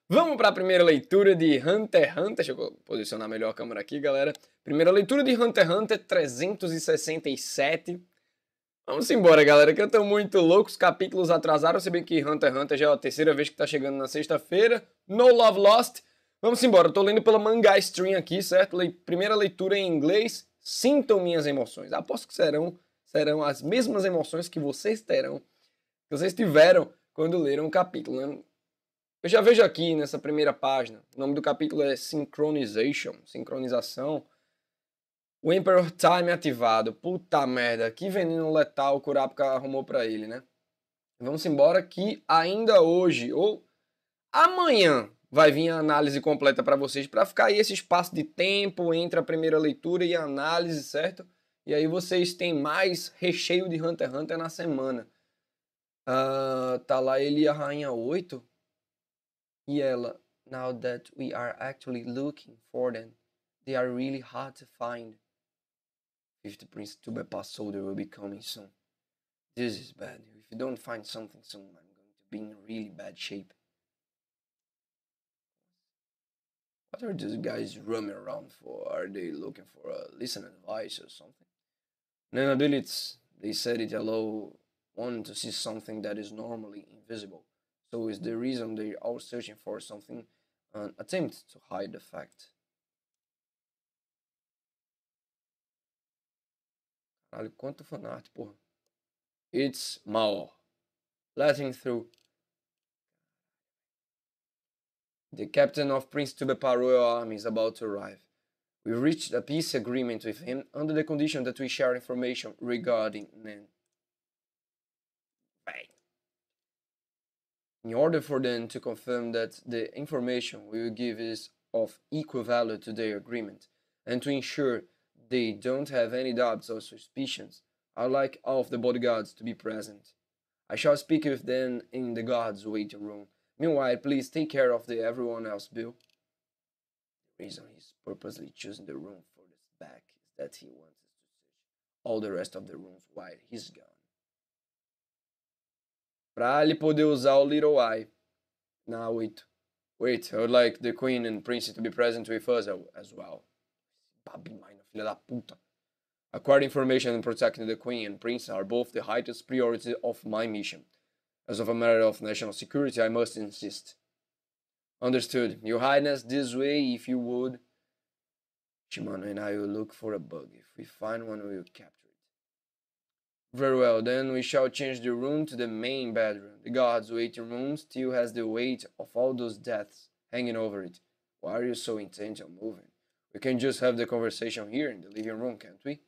Vamos para a primeira leitura de Hunter x Hunter. Deixa eu posicionar melhor a câmera aqui, galera. Primeira leitura de Hunter x Hunter 367. Vamos embora, galera, que eu tô muito louco. Os capítulos atrasaram. Se bem que Hunter x Hunter já é a terceira vez que tá chegando na sexta-feira. No Love Lost. Vamos embora. Eu tô lendo pela Manga Stream aqui, certo? Primeira leitura em inglês. Sintam minhas emoções. Aposto que serão as mesmas emoções que vocês terão, que vocês tiveram quando leram o capítulo, né? Eu já vejo aqui nessa primeira página, o nome do capítulo é sincronização. O Emperor Time ativado. Puta merda, que veneno letal o Kurapika arrumou pra ele, né? Vamos embora que ainda hoje, ou amanhã, vai vir a análise completa pra vocês, pra ficar aí esse espaço de tempo entre a primeira leitura e a análise, certo? E aí vocês têm mais recheio de Hunter x Hunter na semana. Tá lá ele e a Rainha 8. E ela, now that we are actually looking for them, they are really hard to find. 50 Prince Tuba Soldier will be coming soon. This is bad. If you don't find something soon, I'm going to be in really bad shape. What are these guys roaming around for? Are they looking for a listen advice or something? No, they said it allow one to see something that is normally invisible. So is the reason they are searching for something, an attempt to hide the fact. Caralho, quanto fanart, porra. It's Mao. Let him through. The captain of Prince Tubepa Royal Army is about to arrive. We reached a peace agreement with him under the condition that we share information regarding Nen. In order for them to confirm that the information we will give is of equal value to their agreement, and to ensure they don't have any doubts or suspicions, I'd like all of the bodyguards to be present. I shall speak with them in the guards' waiting room. Meanwhile, please take care of everyone else, Bill. The reason he's purposely choosing the room for this back is that he wants us to search all the rest of the rooms while he's gone. Pra ele poder usar o Little Eye na 8. Wait, I would like the Queen and Prince to be present with us as well. Babi Minor, filha da puta. Acquiring information and protecting the Queen and Prince are both the highest priority of my mission. As of a matter of national security, I must insist. Understood. Your Highness, this way, if you would. Shimano and I will look for a bug. If we find one, we will capture it. Very well, then we shall change the room to the main bedroom. The guard's waiting room still has the weight of all those deaths hanging over it. Why are you so intent on moving? We can just have the conversation here in the living room, can't we?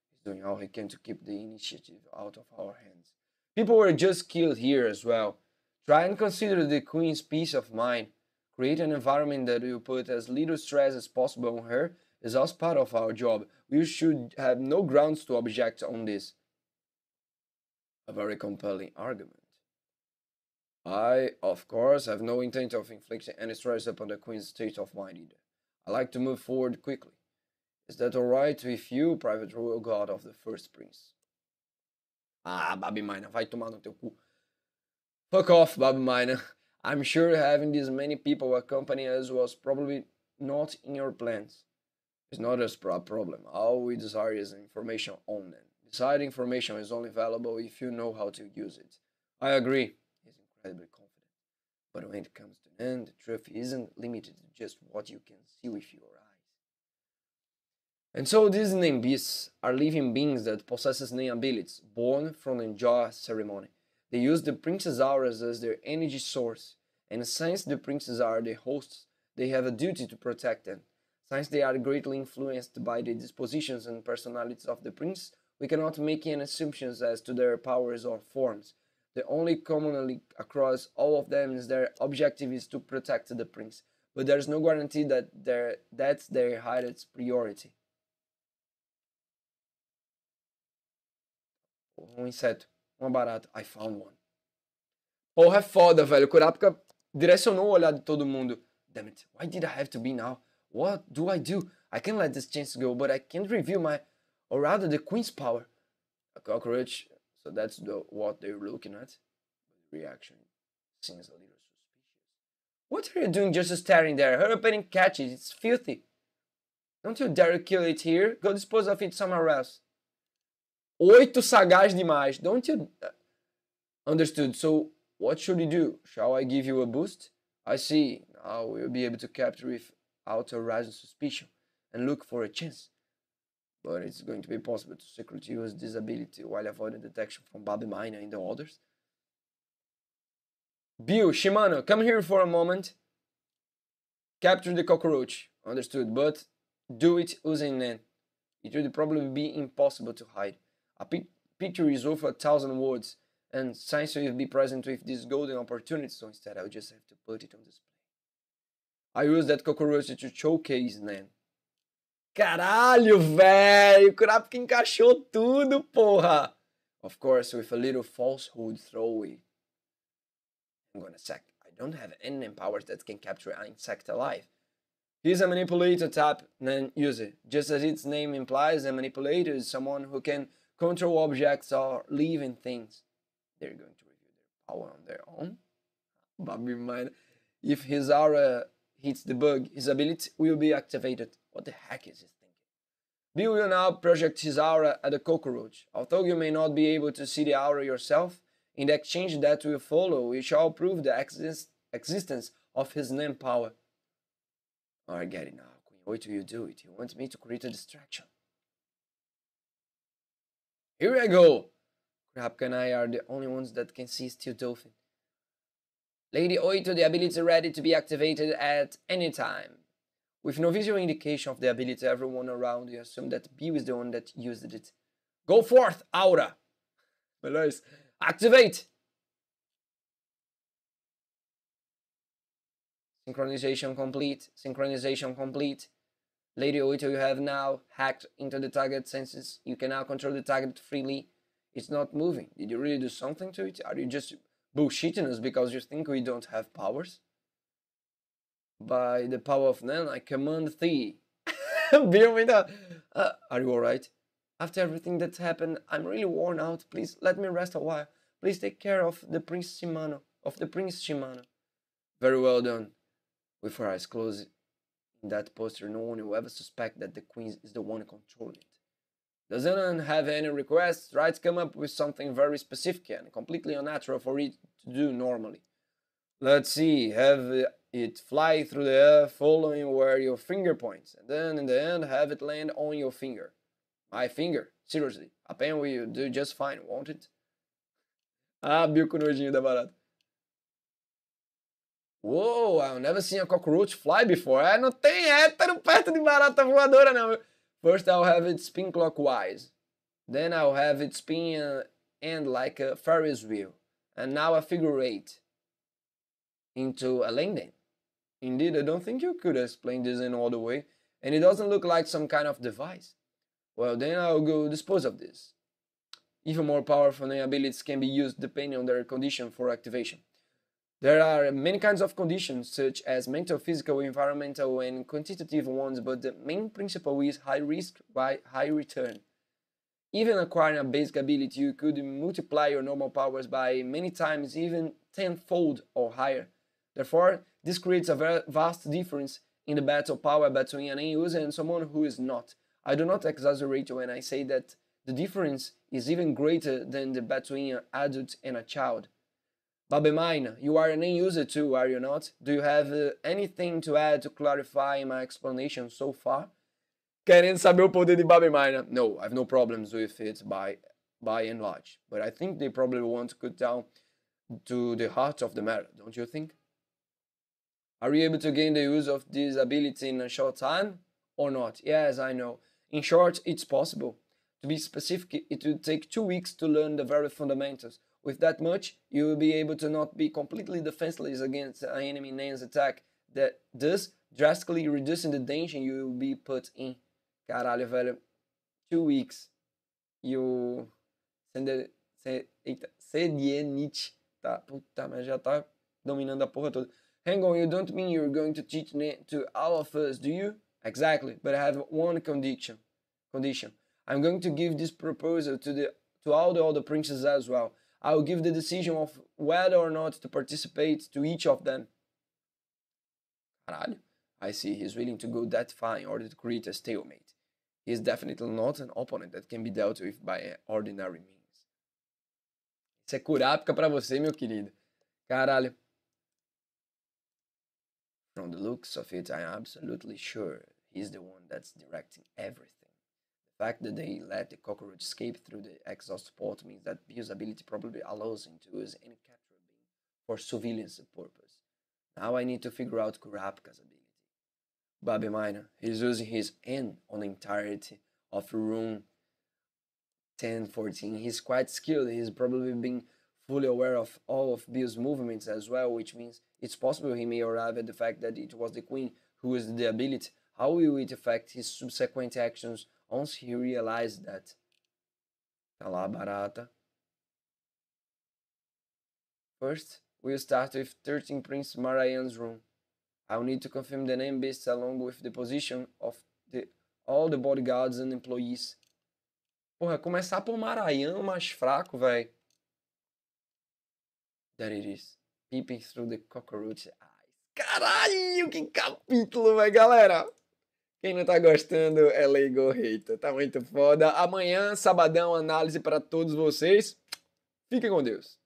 He's doing all he can to keep the initiative out of our hands. People were just killed here as well. Try and consider the Queen's peace of mind. Create an environment that will put as little stress as possible on her is also part of our job. We should have no grounds to object on this. A very compelling argument. I, of course, have no intent of inflicting any stress upon the Queen's state of mind either. I like to move forward quickly. Is that alright with you, Private Royal Guard of the First Prince? Babi Minor, vai tomar no teu cu. Fuck off, Babi Minor. I'm sure having this many people accompany us was probably not in your plans. It's not a problem. All we desire is information on them. Besides, information is only valuable if you know how to use it. I agree. He's incredibly confident. But when it comes to an end, the truth isn't limited to just what you can see with your eyes. And so these name beasts are living beings that possess name abilities, born from the Enjoy ceremony. They use the Prince's auras as their energy source, and since the Princes are the hosts, they have a duty to protect them. Since they are greatly influenced by the dispositions and personalities of the Prince, we cannot make any assumptions as to their powers or forms. The only commonly across all of them is their objective is to protect the Prince, but there is no guarantee that that's their highest priority. Inseto, uma barata. I found one. Porra, é foda, velho. O Kurapika direcionou o olhar de todo mundo. Damn it, why did I have to be now? What do? I can't let this chance go, but I can't reveal my, or rather the Queen's power. A cockroach, so that's what they're looking at. The reaction seems a little suspicious. What are you doing just staring there? Hurry up and catch it. It's filthy. Don't you dare kill it here. Go dispose of it somewhere else. 8 sagaz demais. Don't you... Understood. So, what should we do? Shall I give you a boost? I see. Now we'll be able to capture without arousing suspicion and look for a chance. But it's going to be possible to secretly use this ability while avoiding detection from Babi Mina and the others. Bill, Shimano, come here for a moment. Capture the cockroach. Understood, but do it using Nen. It would probably be impossible to hide. A picture is worth 1,000 words, and science will be present with this golden opportunity, so instead I'll just have to put it on display. I use that cockroach to showcase Nen. Caralho, velho! O Kurapika encaixou tudo, porra! Of course, with a little falsehood throwaway. I'm gonna sack. I don't have any powers that can capture an insect alive. He's a manipulator type, Nen user. Just as its name implies, a manipulator is someone who can control objects or living things. They're going to reveal their power on their own. Babi Mina. If his aura hits the bug, his ability will be activated. What the heck is he thinking? Bill will now project his aura at the cockroach. Although you may not be able to see the aura yourself, in the exchange that will follow, we shall prove the existence of his name power. I get it now. Why do you do it? You want me to create a distraction. Here I go! Kurapika and I are the only ones that can see Steel Dolphin. Lady Oito, the ability ready to be activated at any time. With no visual indication of the ability, everyone around you assume that Bill is the one that used it. Go forth, Aura! Nice. Activate! Synchronization complete. Synchronization complete. Lady Oito, you have now hacked into the target senses. You can now control the target freely. It's not moving. Did you really do something to it? Are you just bullshitting us because you think we don't have powers? By the power of Nen, I command thee. Bill, are you alright? After everything that's happened, I'm really worn out. Please let me rest a while. Please take care of the Prince Shimano. Very well done. With her eyes closed in that posture, no one will ever suspect that the queen is the one controlling it. Does anyone have any requests? Try to come up with something very specific and completely unnatural for it to do normally. Let's see. Have it fly through the air, following where your finger points, and then in the end, have it land on your finger. My finger? Seriously, a pen will do just fine, won't it? Ah, Bill com nojinho da barata. Whoa, I've never seen a cockroach fly before. Não tem hétero perto de barata voadora, não. First, I'll have it spin clockwise. Then I'll have it spin end like a Ferris wheel. And now a figure eight into a landing. Indeed, I don't think you could explain this in all the way. And it doesn't look like some kind of device. Well, then I'll go dispose of this. Even more powerful abilities can be used depending on their condition for activation. There are many kinds of conditions, such as mental, physical, environmental, and quantitative ones, but the main principle is high risk by high return. Even acquiring a basic ability, you could multiply your normal powers by many times, even tenfold or higher. Therefore, this creates a very vast difference in the battle power between an end user and someone who is not. I do not exaggerate when I say that the difference is even greater than the between an adult and a child. Babi Mina, you are an end user too, are you not? Do you have anything to add to clarify my explanation so far? Querendo saber o poder de Babi Mina. No, I have no problems with it by and large. But I think they probably want to cut down to the heart of the matter, don't you think? Are you able to gain the use of this ability in a short time? Or not? Yes, I know. In short, it's possible. To be specific, it will take 2 weeks to learn the very fundamentals. With that much, you will be able to not be completely defenseless against an enemy name's attack, thus drastically reducing the danger you will be put in. Caralho, velho. 2 weeks. You... Eita, Sedienite. Tá, puta, mas já tá dominando a porra toda. Hang on, you don't mean you're going to teach to all of us, do you? Exactly, but I have one condition. I'm going to give this proposal to all the other princes as well. I will give the decision of whether or not to participate to each of them. Caralho. I see. He's willing to go that far in order to create a stalemate. He is definitely not an opponent that can be dealt with by ordinary means. Isso é curápica pra você, meu querido. Caralho. From the looks of it, I am absolutely sure he's the one that's directing everything. The fact that they let the cockroach escape through the exhaust port means that Bill's ability probably allows him to use any capture beam for surveillance purpose. Now I need to figure out Kurapika's ability. Bobby Minor, he's using his N on the entirety of room 1014. He's quite skilled. He's probably been fully aware of all of Bill's movements as well, which means it's possible he may arrive at the fact that it was the queen who used the ability. How will it affect his subsequent actions once he realizes that? Tá lá, barata. First, we'll start with 13 Prince Marayan's room. I'll need to confirm the name beast along with the position of all the bodyguards and employees. Porra, começar por Maranhão mais fraco, véi. There it is. Peeping through the cockroach eyes. Caralho, que capítulo, véi, galera. Quem não tá gostando é Lego Hater. Tá muito foda. Amanhã, sabadão, análise para todos vocês. Fiquem com Deus.